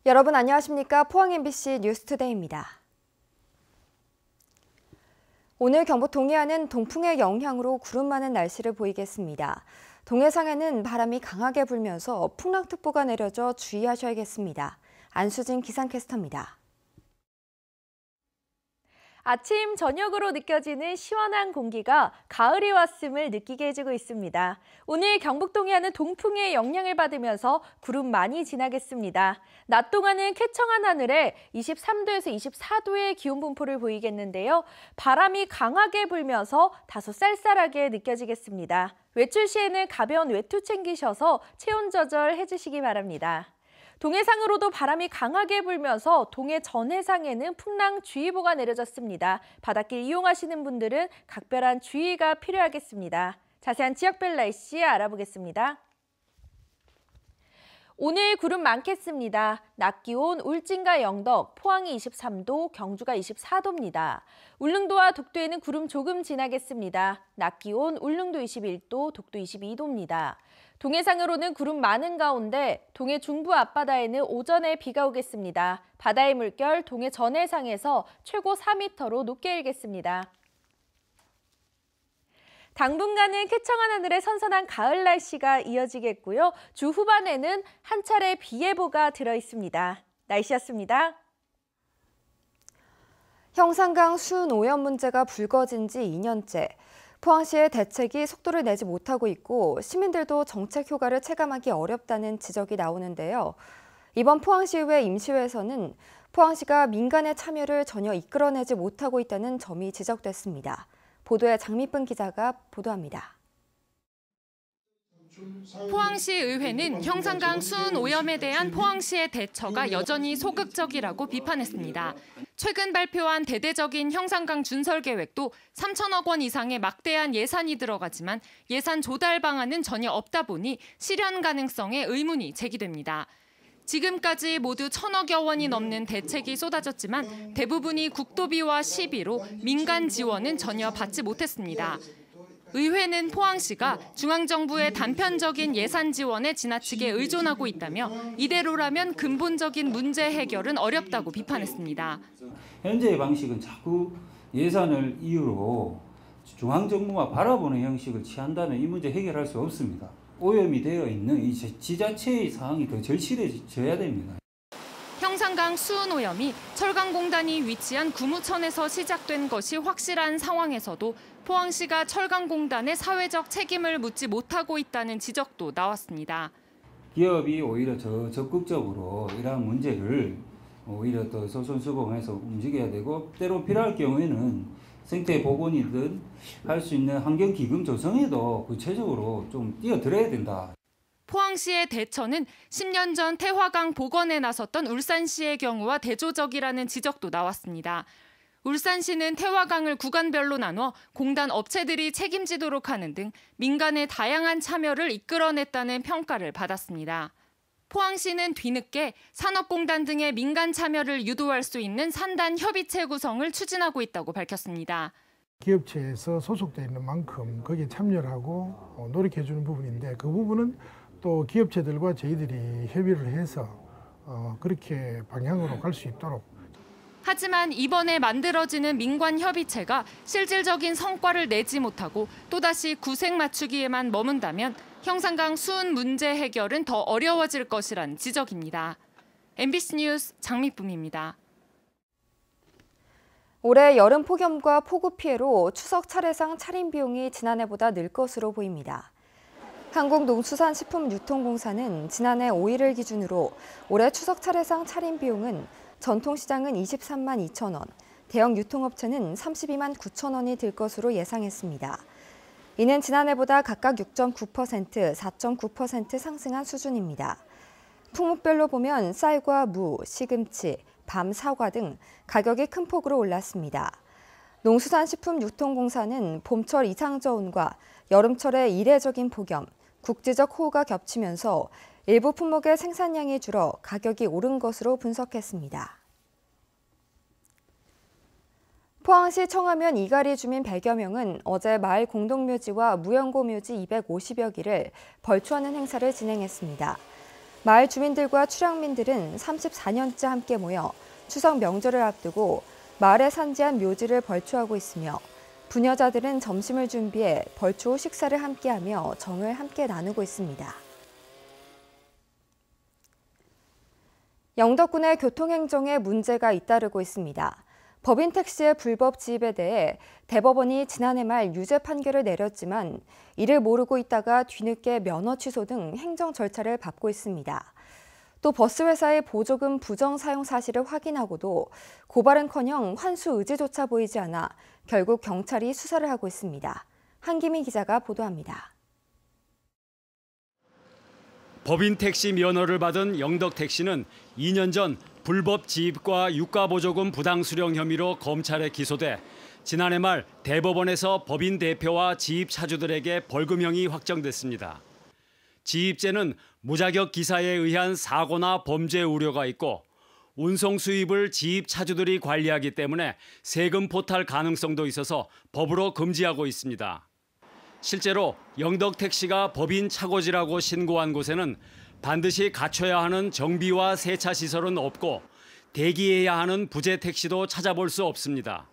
여러분 안녕하십니까? 포항 MBC 뉴스투데이입니다. 오늘 경북 동해안은 동풍의 영향으로 구름 많은 날씨를 보이겠습니다. 동해상에는 바람이 강하게 불면서 풍랑특보가 내려져 주의하셔야겠습니다. 안수진 기상캐스터입니다. 아침, 저녁으로 느껴지는 시원한 공기가 가을이 왔음을 느끼게 해주고 있습니다. 오늘 경북 동해안은 동풍의 영향을 받으면서 구름 많이 지나겠습니다. 낮 동안은 쾌청한 하늘에 23도에서 24도의 기온 분포를 보이겠는데요. 바람이 강하게 불면서 다소 쌀쌀하게 느껴지겠습니다. 외출 시에는 가벼운 외투 챙기셔서 체온 조절해 주시기 바랍니다. 동해상으로도 바람이 강하게 불면서 동해 전해상에는 풍랑주의보가 내려졌습니다. 바닷길 이용하시는 분들은 각별한 주의가 필요하겠습니다. 자세한 지역별 날씨 알아보겠습니다. 오늘 구름 많겠습니다. 낮 기온 울진과 영덕, 포항이 23도, 경주가 24도입니다. 울릉도와 독도에는 구름 조금 지나겠습니다. 낮 기온 울릉도 21도, 독도 22도입니다. 동해상으로는 구름 많은 가운데 동해 중부 앞바다에는 오전에 비가 오겠습니다. 바다의 물결 동해 전해상에서 최고 4m로 높게 일겠습니다. 당분간은 쾌청한 하늘에 선선한 가을 날씨가 이어지겠고요. 주 후반에는 한 차례 비 예보가 들어 있습니다. 날씨였습니다. 형산강 수은 오염 문제가 불거진 지 2년째. 포항시의 대책이 속도를 내지 못하고 있고 시민들도 정책 효과를 체감하기 어렵다는 지적이 나오는데요. 이번 포항시의회 임시회에서는 포항시가 민간의 참여를 전혀 이끌어내지 못하고 있다는 점이 지적됐습니다. 보도에 장미쁜 기자가 보도합니다. 포항시 의회는 형산강 수은 오염에 대한 포항시의 대처가 여전히 소극적이라고 비판했습니다. 최근 발표한 대대적인 형산강 준설 계획도 3천억 원 이상의 막대한 예산이 들어가지만 예산 조달 방안은 전혀 없다 보니 실현 가능성에 의문이 제기됩니다. 지금까지 모두 1,000억여 원이 넘는 대책이 쏟아졌지만 대부분이 국도비와 시비로 민간 지원은 전혀 받지 못했습니다. 의회는 포항시가 중앙정부의 단편적인 예산 지원에 지나치게 의존하고 있다며 이대로라면 근본적인 문제 해결은 어렵다고 비판했습니다. 현재의 방식은 자꾸 예산을 이유로 중앙정부가 바라보는 형식을 취한다면 이 문제 해결할 수 없습니다. 오염이 되어 있는 이 지자체의 상황이 더 절실해져야 됩니다. 형산강 수은 오염이 철강공단이 위치한 구무천에서 시작된 것이 확실한 상황에서도 포항시가 철강공단의 사회적 책임을 묻지 못하고 있다는 지적도 나왔습니다. 기업이 오히려 적극적으로 이러한 문제를 오히려 더 솔선수범해서 움직여야 되고 때로 필요할 경우에는 생태 복원이든 할 수 있는 환경기금 조성에도 구체적으로 좀 뛰어들어야 된다. 포항시의 대처는 10년 전 태화강 복원에 나섰던 울산시의 경우와 대조적이라는 지적도 나왔습니다. 울산시는 태화강을 구간별로 나눠 공단 업체들이 책임지도록 하는 등 민간의 다양한 참여를 이끌어냈다는 평가를 받았습니다. 포항시는 뒤늦게 산업공단 등의 민간 참여를 유도할 수 있는 산단 협의체 구성을 추진하고 있다고 밝혔습니다. 기업체에서 소속되어 있는 만큼 거기에 참여를 하고 노력해 주는 부분인데 그 부분은 또 기업체들과 저희들이 협의를 해서 그렇게 방향으로 갈 수 있도록. 하지만 이번에 만들어지는 민관 협의체가 실질적인 성과를 내지 못하고 또다시 구색 맞추기에만 머문다면 형산강 수은 문제 해결은 더 어려워질 것이란 지적입니다. MBC 뉴스 장미쁨입니다. 올해 여름 폭염과 폭우 피해로 추석 차례상 차림 비용이 지난해보다 늘 것으로 보입니다. 한국농수산식품유통공사는 지난해 5일을 기준으로 올해 추석 차례상 차림 비용은 전통시장은 23만 2천 원, 대형 유통업체는 32만 9천 원이 들 것으로 예상했습니다. 이는 지난해보다 각각 6.9%, 4.9% 상승한 수준입니다. 품목별로 보면 쌀과 무, 시금치, 밤, 사과 등 가격이 큰 폭으로 올랐습니다. 농수산식품유통공사는 봄철 이상저온과 여름철의 이례적인 폭염, 국지적 호우가 겹치면서 일부 품목의 생산량이 줄어 가격이 오른 것으로 분석했습니다. 포항시 청하면 이가리 주민 100여 명은 어제 마을 공동묘지와 무연고 묘지 250여 기를 벌초하는 행사를 진행했습니다. 마을 주민들과 출향민들은 34년째 함께 모여 추석 명절을 앞두고 마을에 산지한 묘지를 벌초하고 있으며 부녀자들은 점심을 준비해 벌초 후 식사를 함께하며 정을 함께 나누고 있습니다. 영덕군의 교통행정에 문제가 잇따르고 있습니다. 법인 택시의 불법 지입에 대해 대법원이 지난해 말 유죄 판결을 내렸지만 이를 모르고 있다가 뒤늦게 면허 취소 등 행정 절차를 밟고 있습니다. 또 버스 회사의 보조금 부정 사용 사실을 확인하고도 고발은커녕 환수 의지조차 보이지 않아 결국 경찰이 수사를 하고 있습니다. 한기미 기자가 보도합니다. 법인 택시 면허를 받은 영덕택시는 2년 전 불법 지입과 유가보조금 부당 수령 혐의로 검찰에 기소돼 지난해 말 대법원에서 법인 대표와 지입 차주들에게 벌금형이 확정됐습니다. 지입죄는 무자격 기사에 의한 사고나 범죄 우려가 있고 운송 수입을 지입 차주들이 관리하기 때문에 세금 포탈 가능성도 있어서 법으로 금지하고 있습니다. 실제로 영덕택시가 법인 차고지라고 신고한 곳에는 반드시 갖춰야 하는 정비와 세차 시설은 없고 대기해야 하는 부재 택시도 찾아볼 수 없습니다.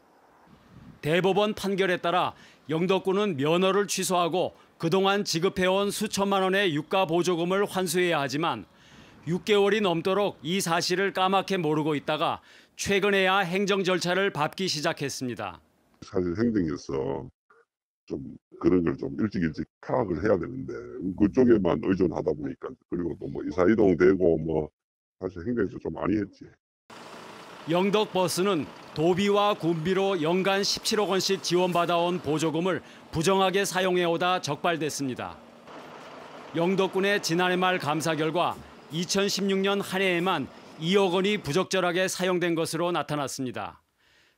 대법원 판결에 따라 영덕군은 면허를 취소하고 그동안 지급해온 수천만 원의 유가 보조금을 환수해야 하지만 6개월이 넘도록 이 사실을 까맣게 모르고 있다가 최근에야 행정 절차를 밟기 시작했습니다. 사실 행정에서 좀 그런 걸 좀 일찍 파악을 해야 되는데 그쪽에만 의존하다 보니까 그리고 또 뭐 이사 이동되고 뭐 사실 행정에서 좀 많이 했지. 영덕버스는 도비와 군비로 연간 17억 원씩 지원받아온 보조금을 부정하게 사용해오다 적발됐습니다. 영덕군의 지난해 말 감사 결과 2016년 한 해에만 2억 원이 부적절하게 사용된 것으로 나타났습니다.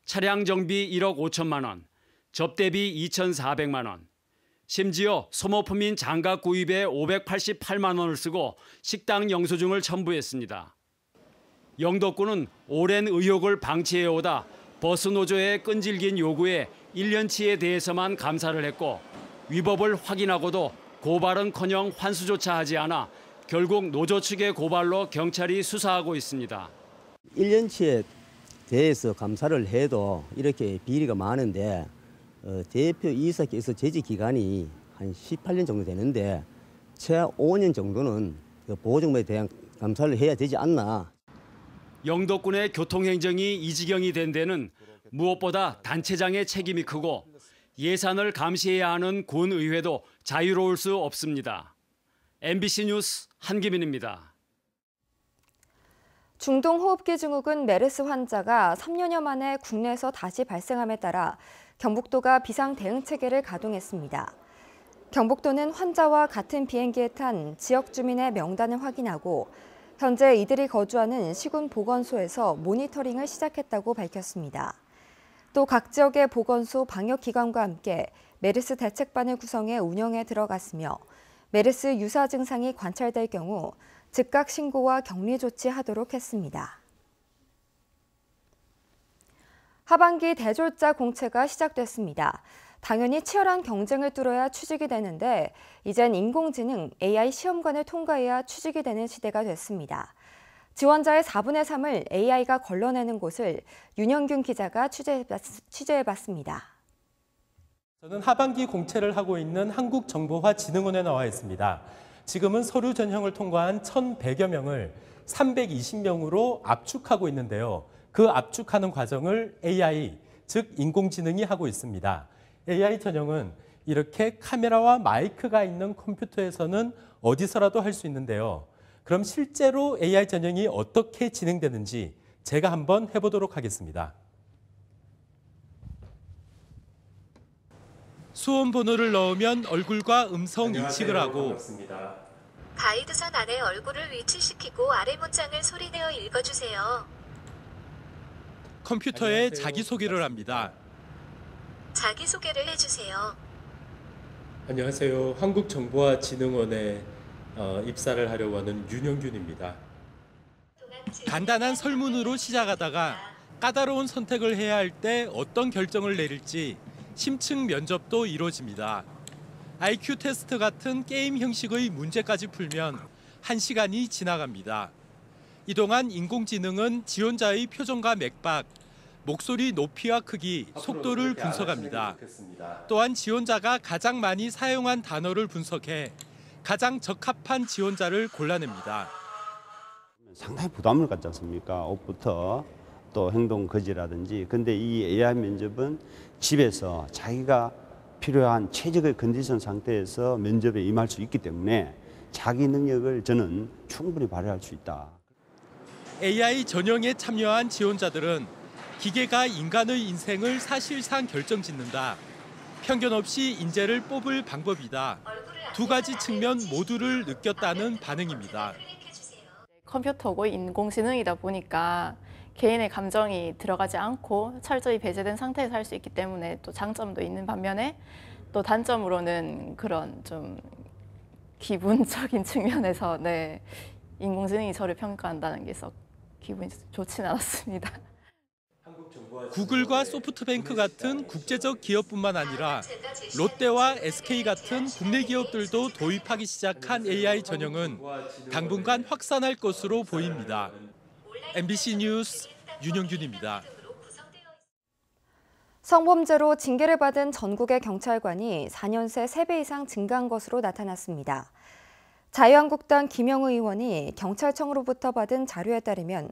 차량 정비 1억 5천만 원, 접대비 2,400만 원, 심지어 소모품인 장갑 구입에 588만 원을 쓰고 식당 영수증을 첨부했습니다. 영덕군은 오랜 의혹을 방치해오다 버스 노조의 끈질긴 요구에 1년치에 대해서만 감사를 했고 위법을 확인하고도 고발은커녕 환수조차 하지 않아 결국 노조 측의 고발로 경찰이 수사하고 있습니다. 1년치에 대해서 감사를 해도 이렇게 비리가 많은데 대표 이사께서 재직 기간이 한 18년 정도 되는데 최하 5년 정도는 보조금에 대한 감사를 해야 되지 않나. 영덕군의 교통행정이 이 지경이 된 데는 무엇보다 단체장의 책임이 크고 예산을 감시해야 하는 군의회도 자유로울 수 없습니다. MBC 뉴스 한기민입니다. 중동호흡기 증후군 메르스 환자가 3년여 만에 국내에서 다시 발생함에 따라 경북도가 비상대응체계를 가동했습니다. 경북도는 환자와 같은 비행기에 탄 지역 주민의 명단을 확인하고 현재 이들이 거주하는 시군 보건소에서 모니터링을 시작했다고 밝혔습니다. 또 각 지역의 보건소 방역기관과 함께 메르스 대책반을 구성해 운영에 들어갔으며 메르스 유사 증상이 관찰될 경우 즉각 신고와 격리 조치하도록 했습니다. 하반기 대졸자 공채가 시작됐습니다. 당연히 치열한 경쟁을 뚫어야 취직이 되는데 이젠 인공지능 AI 시험관을 통과해야 취직이 되는 시대가 됐습니다. 지원자의 4분의 3을 AI가 걸러내는 곳을 윤영균 기자가 취재해봤습니다. 저는 하반기 공채를 하고 있는 한국정보화진흥원에 나와 있습니다. 지금은 서류 전형을 통과한 1,100여 명을 320명으로 압축하고 있는데요. 그 압축하는 과정을 AI, 즉 인공지능이 하고 있습니다. AI 전형은 이렇게 카메라와 마이크가 있는 컴퓨터에서는 어디서라도 할 수 있는데요. 그럼 실제로 AI 전형이 어떻게 진행되는지 제가 한번 해보도록 하겠습니다. 수험 번호를 넣으면 얼굴과 음성 인식을 하고 가이드선 안에 얼굴을 위치시키고 아래 문장을 소리내어 읽어주세요. 컴퓨터에 자기소개를 합니다. 자기소개를 해주세요. 안녕하세요. 한국정보화진흥원에 입사를 하려고 하는 윤영균입니다. 간단한 설문으로 시작하다가 까다로운 선택을 해야 할 때 어떤 결정을 내릴지 심층 면접도 이루어집니다. IQ 테스트 같은 게임 형식의 문제까지 풀면 1시간이 지나갑니다. 이동안 인공지능은 지원자의 표정과 맥박, 목소리 높이와 크기, 속도를 분석합니다. 또한 지원자가 가장 많이 사용한 단어를 분석해 가장 적합한 지원자를 골라냅니다. 상당히 부담을 갖지 않습니까? 옷부터 또 행동 거지라든지. 근데 이 AI 면접은 집에서 자기가 필요한 최적의 컨디션 상태에서 면접에 임할 수 있기 때문에 자기 능력을 저는 충분히 발휘할 수 있다. AI 전형에 참여한 지원자들은 기계가 인간의 인생을 사실상 결정짓는다. 편견 없이 인재를 뽑을 방법이다. 두 가지 측면 모두를 느꼈다는 반응입니다. 컴퓨터고 인공지능이다 보니까 개인의 감정이 들어가지 않고 철저히 배제된 상태에서 할 수 있기 때문에 또 장점도 있는 반면에 또 단점으로는 그런 좀 기분적인 측면에서 인공지능이 저를 평가한다는 게 썩 기분이 좋지는 않았습니다. 구글과 소프트뱅크 같은 국제적 기업뿐만 아니라 롯데와 SK 같은 국내 기업들도 도입하기 시작한 AI 전형은 당분간 확산할 것으로 보입니다. MBC 뉴스 윤영균입니다. 성범죄로 징계를 받은 전국의 경찰관이 4년 새 3배 이상 증가한 것으로 나타났습니다. 자유한국당 김영우 의원이 경찰청으로부터 받은 자료에 따르면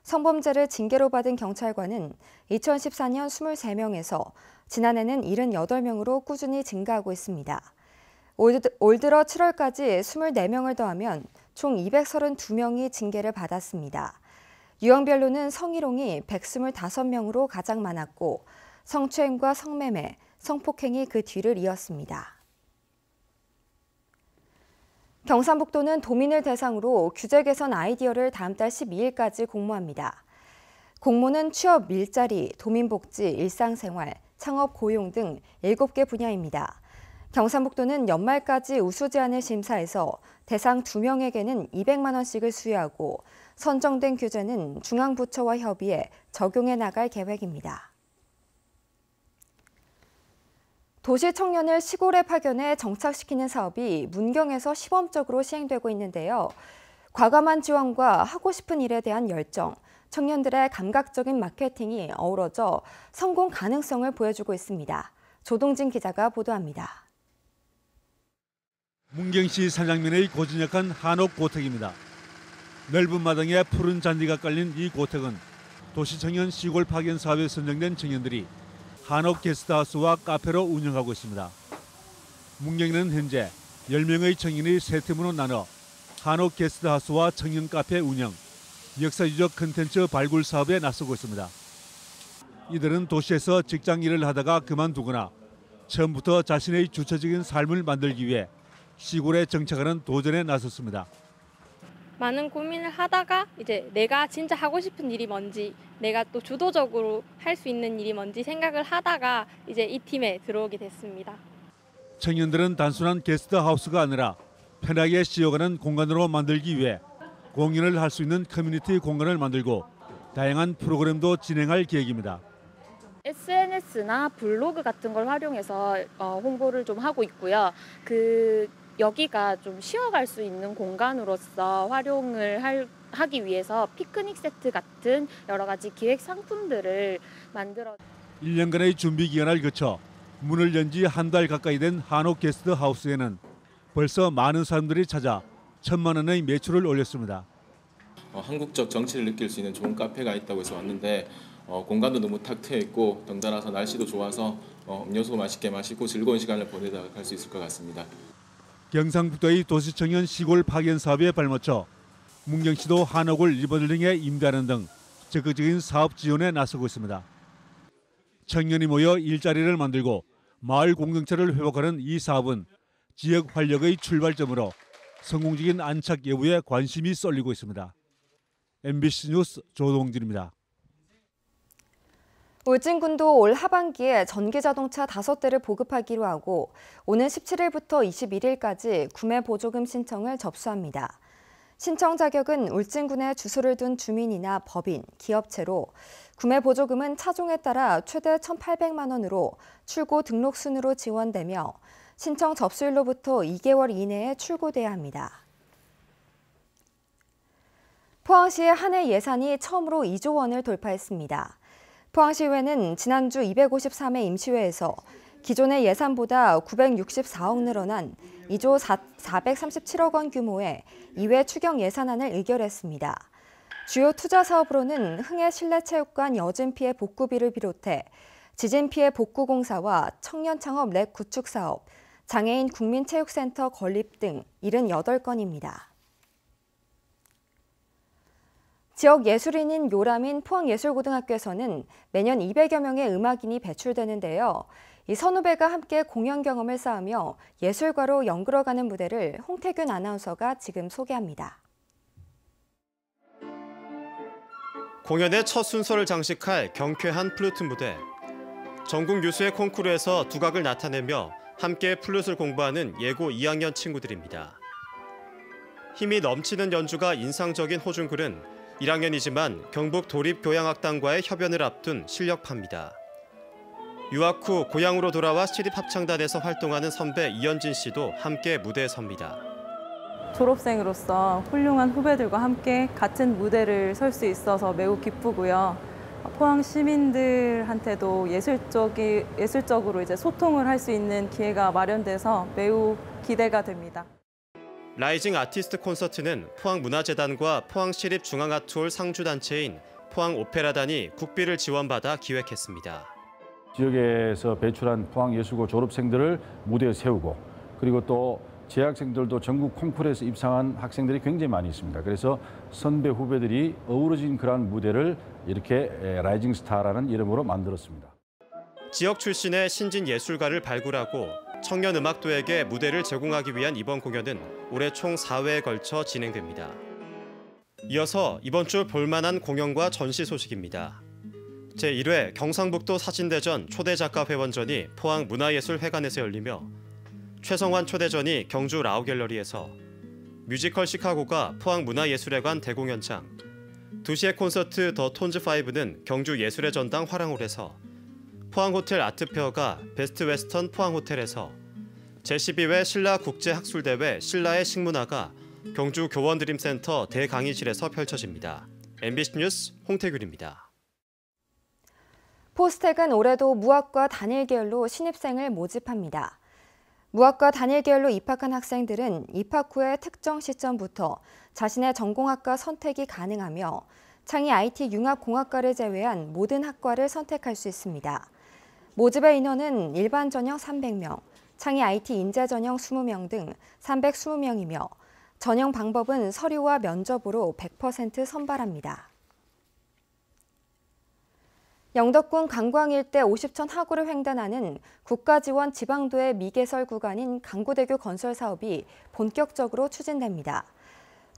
성범죄를 징계로 받은 경찰관은 2014년 23명에서 지난해는 78명으로 꾸준히 증가하고 있습니다. 올 들어 7월까지 24명을 더하면 총 232명이 징계를 받았습니다. 유형별로는 성희롱이 125명으로 가장 많았고 성추행과 성매매, 성폭행이 그 뒤를 이었습니다. 경상북도는 도민을 대상으로 규제 개선 아이디어를 다음 달 12일까지 공모합니다. 공모는 취업, 일자리, 도민복지, 일상생활, 창업, 고용 등 7개 분야입니다. 경상북도는 연말까지 우수 제안을 심사해서 대상 2명에게는 200만 원씩을 수여하고 선정된 규제는 중앙부처와 협의해 적용해 나갈 계획입니다. 도시 청년을 시골에 파견해 정착시키는 사업이 문경에서 시범적으로 시행되고 있는데요. 과감한 지원과 하고 싶은 일에 대한 열정, 청년들의 감각적인 마케팅이 어우러져 성공 가능성을 보여주고 있습니다. 조동진 기자가 보도합니다. 문경시 산장면의 고즈넉한 한옥 고택입니다. 넓은 마당에 푸른 잔디가 깔린 이 고택은 도시청년 시골 파견 사업에 선정된 청년들이 한옥 게스트하우스와 카페로 운영하고 있습니다. 문경에는 현재 10명의 청년이 세 팀으로 나눠 한옥 게스트하우스와 청년 카페 운영, 역사유적 콘텐츠 발굴 사업에 나서고 있습니다. 이들은 도시에서 직장 일을 하다가 그만두거나 처음부터 자신의 주체적인 삶을 만들기 위해 시골에 정착하는 도전에 나섰습니다. 많은 고민을 하다가 이제 내가 진짜 하고 싶은 일이 뭔지, 내가 또 주도적으로 할 수 있는 일이 뭔지 생각을 하다가 이제 이 팀에 들어오게 됐습니다. 청년들은 단순한 게스트하우스가 아니라 편하게 쉬어가는 공간으로 만들기 위해 공연을 할 수 있는 커뮤니티 공간을 만들고 다양한 프로그램도 진행할 계획입니다. SNS나 블로그 같은 걸 활용해서 홍보를 좀 하고 있고요. 여기가 좀 쉬어갈 수 있는 공간으로서 활용을 하기 위해서 피크닉 세트 같은 여러 가지 기획 상품들을 만들어 1년간의 준비 기간을 거쳐 문을 연 지 한 달 가까이 된 한옥 게스트하우스에는 벌써 많은 사람들이 찾아 1,000만 원의 매출을 올렸습니다. 한국적 정치를 느낄 수 있는 좋은 카페가 있다고 해서 왔는데 공간도 너무 탁 트여 있고 덩달아서 날씨도 좋아서 음료수 맛있게 마시고 즐거운 시간을 보내다 갈 수 있을 것 같습니다. 경상북도의 도시청년 시골 파견 사업에 발맞춰 문경시도 한옥을 리모델링에 임대하는 등 적극적인 사업 지원에 나서고 있습니다. 청년이 모여 일자리를 만들고 마을 공동체를 회복하는 이 사업은 지역 활력의 출발점으로 성공적인 안착 여부에 관심이 쏠리고 있습니다. MBC 뉴스 조동진입니다. 울진군도 올 하반기에 전기자동차 5대를 보급하기로 하고 오는 17일부터 21일까지 구매 보조금 신청을 접수합니다. 신청 자격은 울진군에 주소를 둔 주민이나 법인, 기업체로 구매 보조금은 차종에 따라 최대 1,800만 원으로 출고 등록 순으로 지원되며 신청 접수일로부터 2개월 이내에 출고돼야 합니다. 포항시의 한 해 예산이 처음으로 2조 원을 돌파했습니다. 포항시의회는 지난주 253회 임시회에서 기존의 예산보다 964억 늘어난 2조 437억 원 규모의 2회 추경 예산안을 의결했습니다. 주요 투자 사업으로는 흥해 실내체육관 여진 피해 복구비를 비롯해 지진 피해 복구 공사와 청년 창업 랩 구축 사업, 장애인 국민체육센터 건립 등 78건입니다. 지역 예술인인 요람인 포항예술고등학교에서는 매년 200여 명의 음악인이 배출되는데요. 이 선후배가 함께 공연 경험을 쌓으며 예술가로 연결어가는 무대를 홍태균 아나운서가 지금 소개합니다. 공연의 첫 순서를 장식할 경쾌한 플루트 무대. 전국 유수의 콩쿠르에서 두각을 나타내며 함께 플룻을 공부하는 예고 2학년 친구들입니다. 힘이 넘치는 연주가 인상적인 호중글은 1학년이지만 경북 도립교향악단과의 협연을 앞둔 실력파입니다. 유학 후 고향으로 돌아와 시립합창단에서 활동하는 선배 이현진 씨도 함께 무대에 섭니다. 졸업생으로서 훌륭한 후배들과 함께 같은 무대를 설 수 있어서 매우 기쁘고요. 포항 시민들한테도 예술적으로 이제 소통을 할 수 있는 기회가 마련돼서 매우 기대가 됩니다. 라이징 아티스트 콘서트는 포항문화재단과 포항시립중앙아트홀 상주단체인 포항오페라단이 국비를 지원받아 기획했습니다. 지역에서 배출한 포항예술고 졸업생들을 무대에 세우고 그리고 또 재학생들도 전국 콩쿠르에서 입상한 학생들이 굉장히 많이 있습니다. 그래서 선배 후배들이 어우러진 그러한 무대를 이렇게 라이징 스타라는 이름으로 만들었습니다. 지역 출신의 신진 예술가를 발굴하고 청년 음악도에게 무대를 제공하기 위한 이번 공연은 올해 총 4회에 걸쳐 진행됩니다. 이어서 이번 주 볼만한 공연과 전시 소식입니다. 제1회 경상북도 사진대전 초대작가회원전이 포항문화예술회관에서 열리며 최성환 초대전이 경주 라우갤러리에서, 뮤지컬 시카고가 포항문화예술회관 대공연장, 2시의 콘서트 더 톤즈5는 경주 예술의 전당 화랑홀에서, 포항호텔 아트페어가 베스트 웨스턴 포항호텔에서, 제12회 신라국제학술대회 신라의 식문화가 경주 교원드림센터 대강의실에서 펼쳐집니다. MBC 뉴스 홍태균입니다. 포스텍은 올해도 무학과 단일 계열로 신입생을 모집합니다. 무학과 단일 계열로 입학한 학생들은 입학 후의 특정 시점부터 자신의 전공학과 선택이 가능하며 창의 IT 융합공학과를 제외한 모든 학과를 선택할 수 있습니다. 모집의 인원은 일반 전형 300명, 창의 IT 인재 전형 20명 등 320명이며 전형 방법은 서류와 면접으로 100% 선발합니다. 영덕군 강광 일대 50천 하구를 횡단하는 국가지원 지방도의 미개설 구간인 강구대교 건설 사업이 본격적으로 추진됩니다.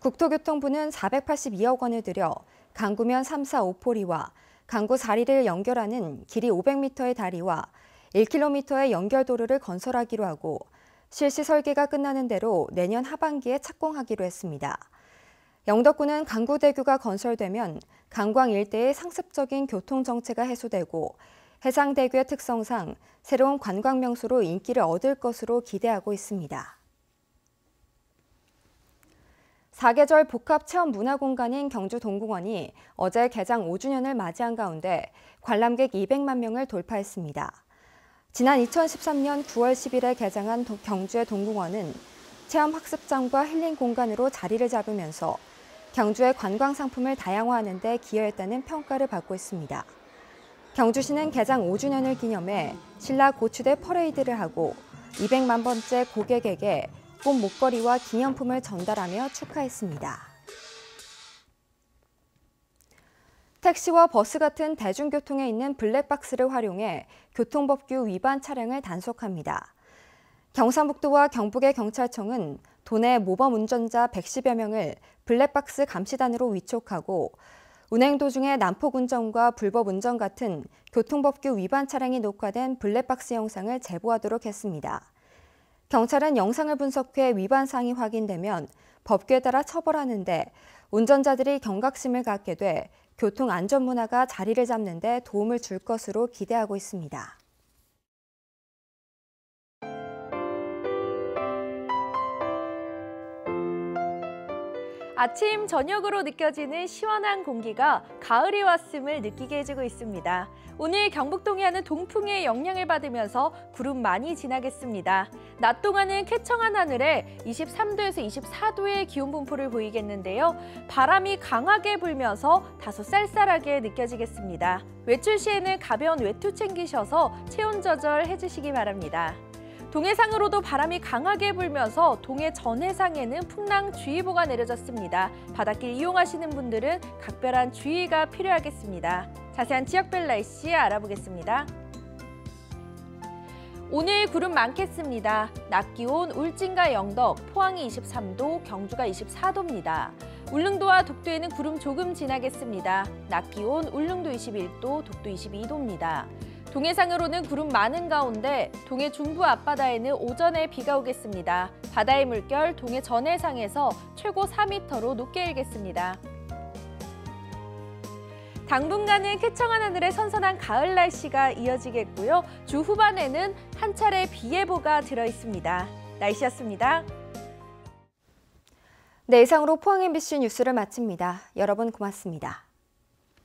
국토교통부는 482억 원을 들여 강구면 3사 5포리와 강구 4리를 연결하는 길이 500m의 다리와 1km의 연결도로를 건설하기로 하고 실시 설계가 끝나는 대로 내년 하반기에 착공하기로 했습니다. 영덕군은 강구대교가 건설되면 강광 일대의 상습적인 교통정체가 해소되고 해상대교의 특성상 새로운 관광명소로 인기를 얻을 것으로 기대하고 있습니다. 사계절 복합체험문화공간인 경주 동궁원이 어제 개장 5주년을 맞이한 가운데 관람객 200만 명을 돌파했습니다. 지난 2013년 9월 10일에 개장한 경주의 동궁원은 체험학습장과 힐링 공간으로 자리를 잡으면서 경주의 관광 상품을 다양화하는 데 기여했다는 평가를 받고 있습니다. 경주시는 개장 5주년을 기념해 신라 고추대 퍼레이드를 하고 200만 번째 고객에게 꽃 목걸이와 기념품을 전달하며 축하했습니다. 택시와 버스 같은 대중교통에 있는 블랙박스를 활용해 교통법규 위반 차량을 단속합니다. 경상북도와 경북의 경찰청은 도내 모범 운전자 110여 명을 블랙박스 감시단으로 위촉하고 운행 도중에 난폭 운전과 불법 운전 같은 교통법규 위반 차량이 녹화된 블랙박스 영상을 제보하도록 했습니다. 경찰은 영상을 분석해 위반 사항이 확인되면 법규에 따라 처벌하는데 운전자들이 경각심을 갖게 돼 교통 안전 문화가 자리를 잡는 데 도움을 줄 것으로 기대하고 있습니다. 아침, 저녁으로 느껴지는 시원한 공기가 가을이 왔음을 느끼게 해주고 있습니다. 오늘 경북 동해안은 동풍의 영향을 받으면서 구름 많이 지나겠습니다. 낮 동안은 쾌청한 하늘에 23도에서 24도의 기온 분포를 보이겠는데요. 바람이 강하게 불면서 다소 쌀쌀하게 느껴지겠습니다. 외출 시에는 가벼운 외투 챙기셔서 체온 조절해 주시기 바랍니다. 동해상으로도 바람이 강하게 불면서 동해 전해상에는 풍랑주의보가 내려졌습니다. 바닷길 이용하시는 분들은 각별한 주의가 필요하겠습니다. 자세한 지역별 날씨 알아보겠습니다. 오늘 구름 많겠습니다. 낮 기온 울진과 영덕, 포항이 23도, 경주가 24도입니다. 울릉도와 독도에는 구름 조금 지나겠습니다. 낮 기온 울릉도 21도, 독도 22도입니다. 동해상으로는 구름 많은 가운데 동해 중부 앞바다에는 오전에 비가 오겠습니다. 바다의 물결 동해 전해상에서 최고 4m로 높게 일겠습니다. 당분간은 쾌청한 하늘에 선선한 가을 날씨가 이어지겠고요. 주 후반에는 한 차례 비 예보가 들어있습니다. 날씨였습니다. 네, 이상으로 포항 MBC 뉴스를 마칩니다. 여러분 고맙습니다.